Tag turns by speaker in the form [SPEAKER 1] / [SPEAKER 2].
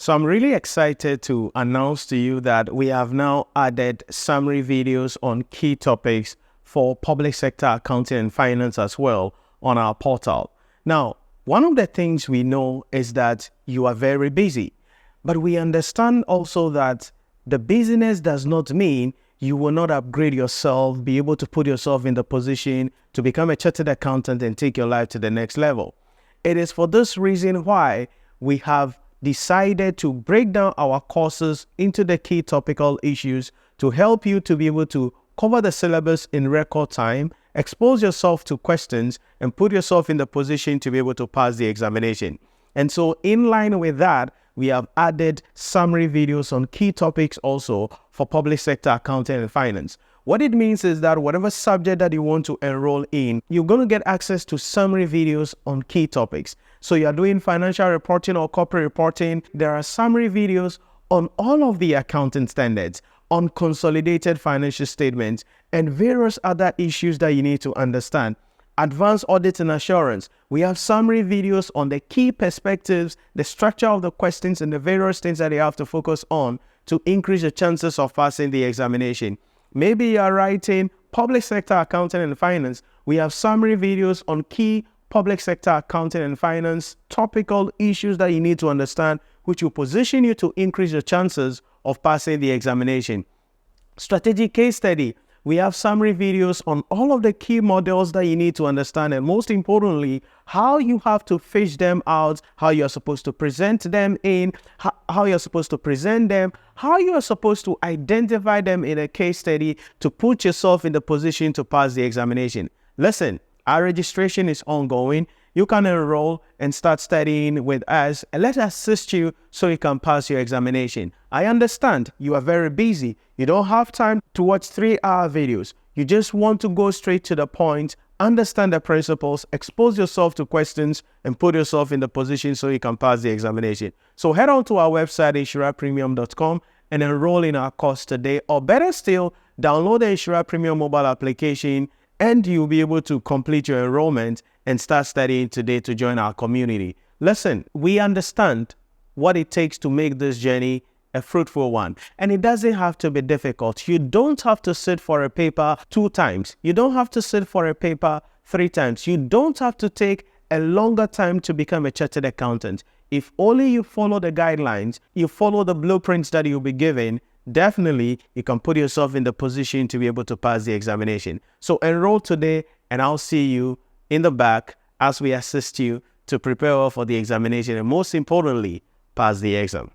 [SPEAKER 1] So I'm really excited to announce to you that we have now added summary videos on key topics for public sector accounting and finance as well on our portal. Now, one of the things we know is that you are very busy, but we understand also that the busyness does not mean you will not upgrade yourself, be able to put yourself in the position to become a chartered accountant and take your life to the next level. It is for this reason why we have decided to break down our courses into the key topical issues to help you to be able to cover the syllabus in record time, expose yourself to questions, and put yourself in the position to be able to pass the examination. And so in line with that, we have added summary videos on key topics also for public sector accounting and finance. What it means is that whatever subject that you want to enroll in, you're going to get access to summary videos on key topics. So you're doing financial reporting or corporate reporting, there are summary videos on all of the accounting standards, on consolidated financial statements, and various other issues that you need to understand. Advanced audit and assurance, we have summary videos on the key perspectives, the structure of the questions, and the various things that you have to focus on to increase the chances of passing the examination. Maybe you are writing public sector accounting and finance. We have summary videos on key public sector accounting and finance topical issues that you need to understand, which will position you to increase your chances of passing the examination. Strategic case study. We have summary videos on all of the key models that you need to understand, and most importantly, how you have to fish them out, how you're supposed to present them in, how you're supposed to present them, how you are supposed to identify them in a case study to put yourself in the position to pass the examination. Listen, our registration is ongoing. You can enroll and start studying with us, and let us assist you so you can pass your examination. I understand you are very busy. You don't have time to watch 3-hour videos. You just want to go straight to the point, understand the principles, expose yourself to questions, and put yourself in the position so you can pass the examination. So head on to our website, NhyiraPremium.com, and enroll in our course today. Or better still, download the Nhyira Premium mobile application, and you'll be able to complete your enrollment and start studying today to join our community. Listen, we understand what it takes to make this journey a fruitful one. And it doesn't have to be difficult. You don't have to sit for a paper 2 times. You don't have to sit for a paper 3 times. You don't have to take a longer time to become a chartered accountant. If only you follow the guidelines, you follow the blueprints that you'll be given, definitely you can put yourself in the position to be able to pass the examination. So enroll today, and I'll see you in the back as we assist you to prepare for the examination and most importantly, pass the exam.